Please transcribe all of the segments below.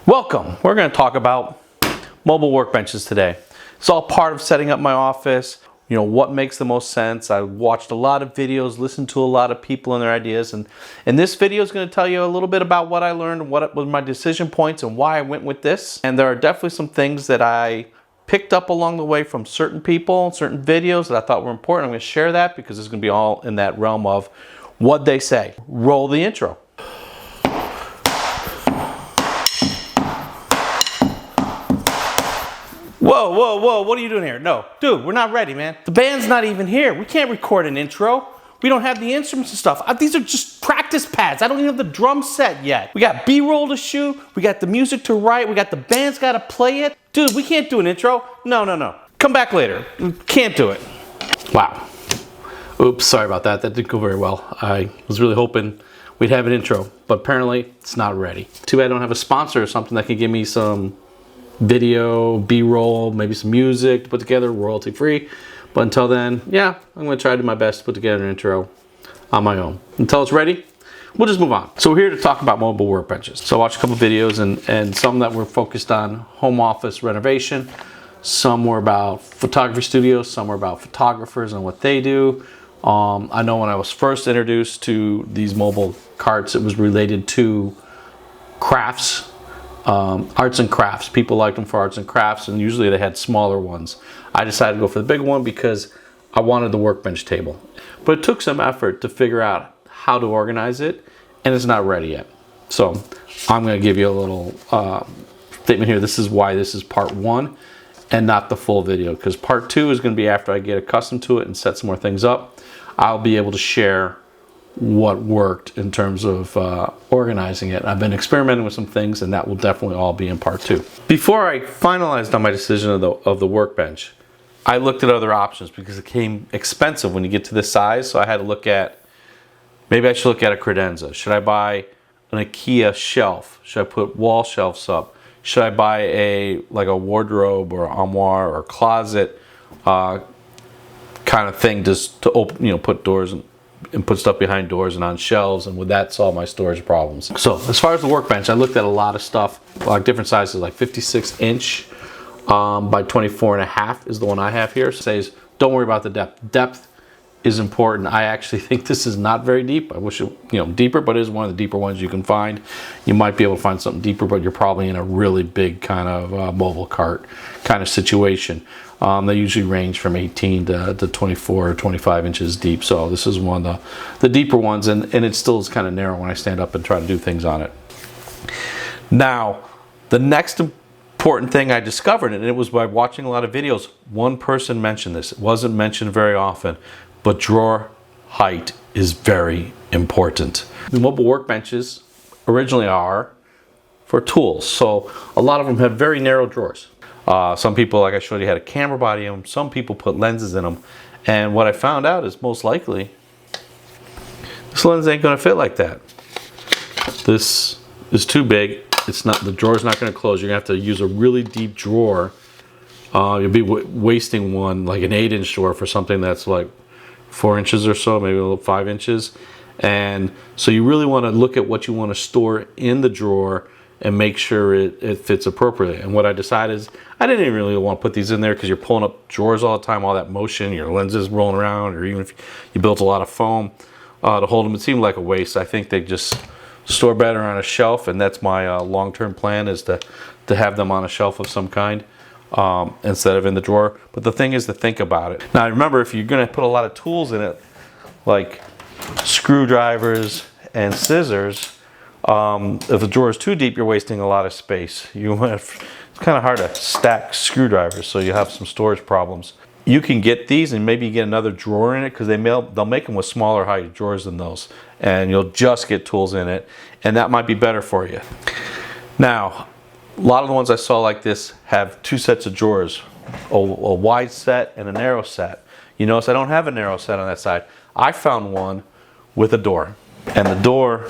Welcome. We're going to talk about mobile workbenches today. It's all part of setting up my office. You know, what makes the most sense. I watched a lot of videos, listened to a lot of people and their ideas, and this video is going to tell you a little bit about what I learned, what were my decision points, and why I went with this. And there are definitely some things that I picked up along the way from certain people, certain videos that I thought were important. I'm going to share that because it's going to be all in that realm of what they say. Roll the intro. Whoa, whoa, whoa, what are you doing here? No, dude, we're not ready, man. The band's not even here. We can't record an intro. We don't have the instruments and stuff. These are just practice pads. I don't even have the drum set yet. We got B-roll to shoot. We got the music to write. We got the band's got to play it. Dude, we can't do an intro. No. Come back later. We can't do it. Wow. Oops, sorry about that. That didn't go very well. I was really hoping we'd have an intro, but apparently it's not ready. Too bad I don't have a sponsor or something that can give me some video, B-roll, maybe some music to put together, royalty free. But until then, yeah, I'm going to try to do my best to put together an intro on my own. Until it's ready, we'll just move on. So we're here to talk about mobile workbenches. So I watched a couple videos and some that were focused on home office renovation. Some were about photography studios, some were about photographers and what they do. I know when I was first introduced to these mobile carts, it was related to crafts. Arts and crafts. People liked them for arts and crafts, and usually they had smaller ones. I decided to go for the big one because I wanted the workbench table. But it took some effort to figure out how to organize it, and it's not ready yet. So I'm going to give you a little statement here. This is why this is part one and not the full video, because part two is going to be after I get accustomed to it and set some more things up. I'll be able to share what worked in terms of organizing it. I've been experimenting with some things, and that will definitely all be in part two. Before I finalized on my decision of the workbench, I looked at other options because it came expensive when you get to this size. So I had to look at, maybe I should look at a credenza. Should I buy an IKEA shelf? Should I put wall shelves up? Should I buy a wardrobe or armoire or closet kind of thing just to open, put doors and put stuff behind doors and on shelves, and would that solve my storage problems? So as far as the workbench, I looked at a lot of stuff, like different sizes, like 56-inch by 24.5 is the one I have here. It says, don't worry about the depth. Depth is important. I actually think this is not very deep. I wish it, deeper, but it is one of the deeper ones you can find. You might be able to find something deeper, but you're probably in a really big kind of mobile cart kind of situation. They usually range from 18 to 24 or 25 inches deep. So this is one of the deeper ones, and it still is kind of narrow when I stand up and try to do things on it. Now, the next important thing I discovered, and it was by watching a lot of videos, one person mentioned this. It wasn't mentioned very often, but drawer height is very important. The mobile workbenches originally are for tools. So a lot of them have very narrow drawers. Some people, like I showed you, had a camera body in them. Some people put lenses in them. And what I found out is most likely this lens ain't going to fit like that. This is too big. It's not, the drawer's not going to close. You're going to have to use a really deep drawer. You'll be wasting one, like an 8-inch drawer for something that's like 4 inches or so, maybe a little 5 inches. And so you really want to look at what you want to store in the drawer and make sure it fits appropriately. And what I decided is I didn't even really want to put these in there because you're pulling up drawers all the time, all that motion, your lenses rolling around, or even if you built a lot of foam to hold them, it seemed like a waste. I think they just store better on a shelf, and that's my long-term plan, is to have them on a shelf of some kind instead of in the drawer. But the thing is to think about it. Now remember, if you're going to put a lot of tools in it, like screwdrivers and scissors, if the drawer is too deep, you're wasting a lot of space. It's kind of hard to stack screwdrivers, so you have some storage problems. You can get these and maybe get another drawer in it, because they'll make them with smaller height drawers than those, and you'll just get tools in it, and that might be better for you. Now, a lot of the ones I saw like this have two sets of drawers, a wide set and a narrow set. You notice I don't have a narrow set on that side. I found one with a door, and the door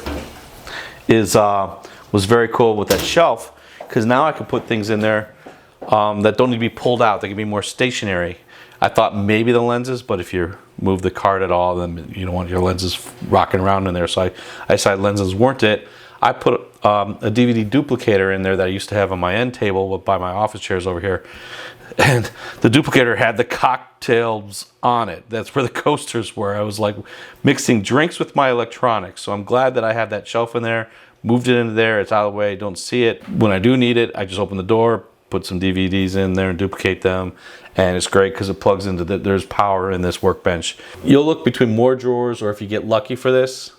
was very cool with that shelf, because now I can put things in there that don't need to be pulled out. They can be more stationary. I thought maybe the lenses, but if you move the cart at all, then you don't want your lenses rocking around in there. So I decided lenses weren't it. I put a DVD duplicator in there that I used to have on my end table by my office chairs over here. And the duplicator had the cocktails on it. That's where the coasters were. I was like mixing drinks with my electronics. So I'm glad that I have that shelf in there. Moved it into there. It's out of the way. Don't see it. When I do need it, I just open the door, put some DVDs in there and duplicate them. And it's great because it plugs into there's power in this Workbench. You'll look between more drawers, or if you get lucky for this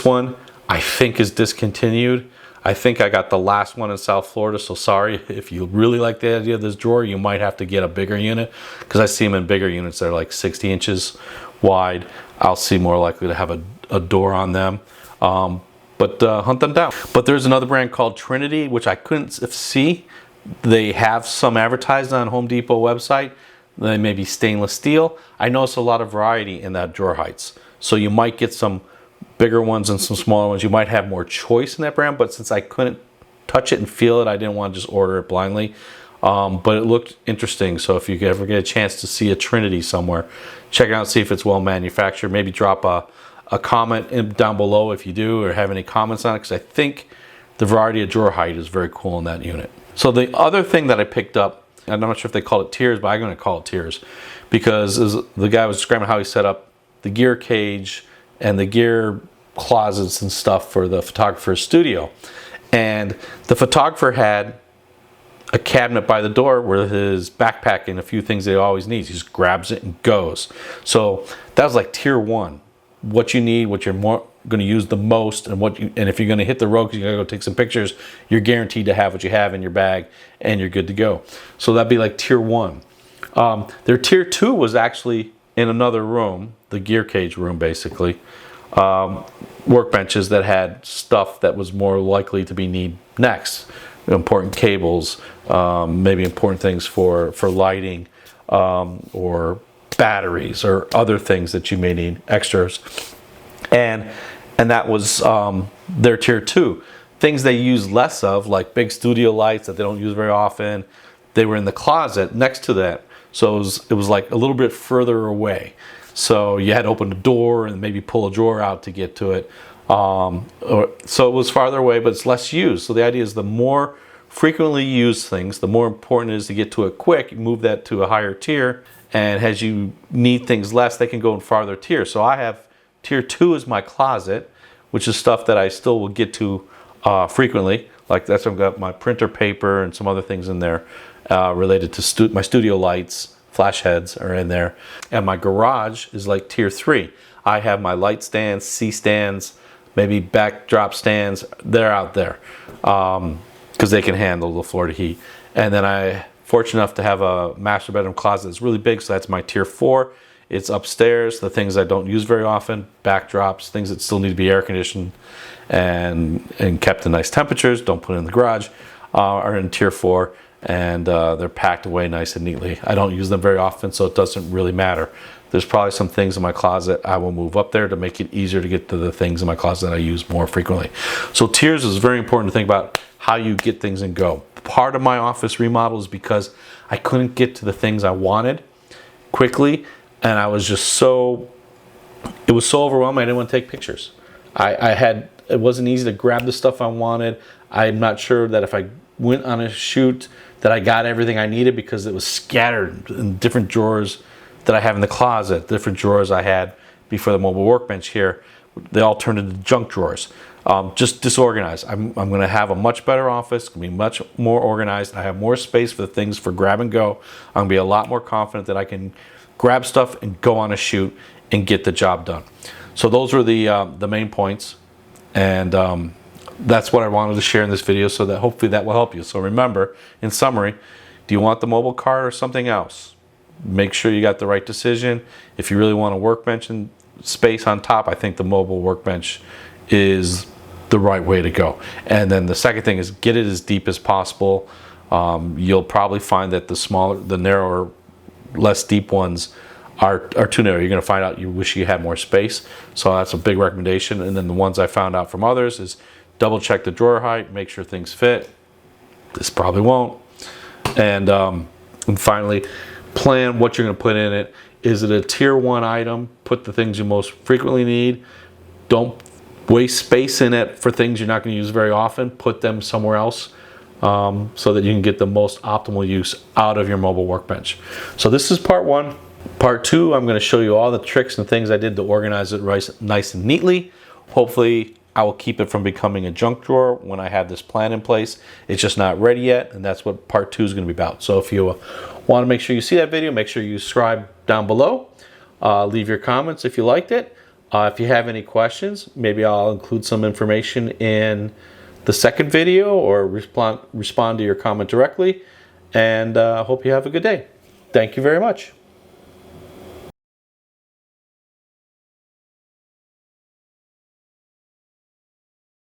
one I think is discontinued. I think I got the last one in South Florida, so sorry. If you really like the idea of this drawer, you might have to get a bigger unit, because I see them in bigger units that are like 60 inches wide. I'll see more likely to have a door on them. But hunt them down. But there's another brand called Trinity, which I couldn't see. They have some advertised on Home Depot website. They may be stainless steel. I noticed a lot of variety in that drawer heights. So you might get some bigger ones and some smaller ones. You might have more choice in that brand, but since I couldn't touch it and feel it, I didn't want to just order it blindly. But it looked interesting, so if you ever get a chance to see a Trinity somewhere, check it out, see if it's well manufactured. Maybe drop a comment down below if you do, or have any comments on it, because I think the variety of drawer height is very cool in that unit. So the other thing that I picked up, I'm not sure if they call it tiers, but I'm going to call it tiers, because the guy was describing how he set up the gear cage and the gear closets and stuff for the photographer's studio. And the photographer had a cabinet by the door with his backpack and a few things that he always needs. He just grabs it and goes. So that was like tier 1. What you need, what you're going to use the most, and if you're going to hit the road because you're going to go take some pictures, you're guaranteed to have what you have in your bag and you're good to go. So that'd be like tier 1. Their tier 2 was actually in another room, the gear cage room basically. Workbenches that had stuff that was more likely to be need next. Important cables, maybe important things for lighting, or batteries, or other things that you may need, extras. And that was their tier 2. Things they use less of, like big studio lights that they don't use very often, they were in the closet next to that. So it was like a little bit further away. So you had to open the door and maybe pull a drawer out to get to it. So it was farther away, but it's less used. So the idea is the more frequently used things, the more important it is to get to it quick. You move that to a higher tier, and as you need things less, they can go in farther tiers. So I have tier 2 is my closet, which is stuff that I still will get to frequently. Like that's I've got my printer paper and some other things in there related to my studio lights. Flash heads are in there. And my garage is like tier 3. I have my light stands, C-stands, maybe backdrop stands. They're out there because they can handle the Florida heat. And then I'm fortunate enough to have a master bedroom closet that's really big, so that's my tier 4. It's upstairs, the things I don't use very often, backdrops, things that still need to be air conditioned and kept in nice temperatures, don't put it in the garage, are in tier 4. And they're packed away nice and neatly. I don't use them very often, so it doesn't really matter. There's probably some things in my closet I will move up there to make it easier to get to the things in my closet that I use more frequently. So tiers is very important to think about how you get things and go. Part of my office remodel is because I couldn't get to the things I wanted quickly, and I was just it was so overwhelming I didn't want to take pictures. It wasn't easy to grab the stuff I wanted. I'm not sure that if I went on a shoot that I got everything I needed, because it was scattered in different drawers that I have in the closet, different drawers I had before the mobile workbench here. They all turned into junk drawers. Just disorganized. I'm going to have a much better office. It's going to be much more organized. I have more space for the things for grab and go. I'm going to be a lot more confident that I can grab stuff and go on a shoot and get the job done. So those were the main points. And that's what I wanted to share in this video, so that hopefully that will help you. So remember, in summary, do you want the mobile cart or something else? Make sure you got the right decision. If you really want a workbench and space on top, I think the mobile workbench is the right way to go. And then the second thing is get it as deep as possible. You'll probably find that the narrower, less deep ones are too narrow. You're going to find out you wish you had more space. So that's a big recommendation. And then the ones I found out from others is double check the drawer height, make sure things fit. This probably won't. And finally, plan what you're going to put in it. Is it a tier 1 item? Put the things you most frequently need. Don't waste space in it for things you're not going to use very often, put them somewhere else so that you can get the most optimal use out of your mobile workbench. So this is part one. Part two, I'm going to show you all the tricks and things I did to organize it nice and neatly. Hopefully, I will keep it from becoming a junk drawer when I have this plan in place. It's just not ready yet, and that's what part two is going to be about. So if you want to make sure you see that video, make sure you subscribe down below. Leave your comments if you liked it. If you have any questions, maybe I'll include some information in the second video or respond to your comment directly. And I hope you have a good day. Thank you very much.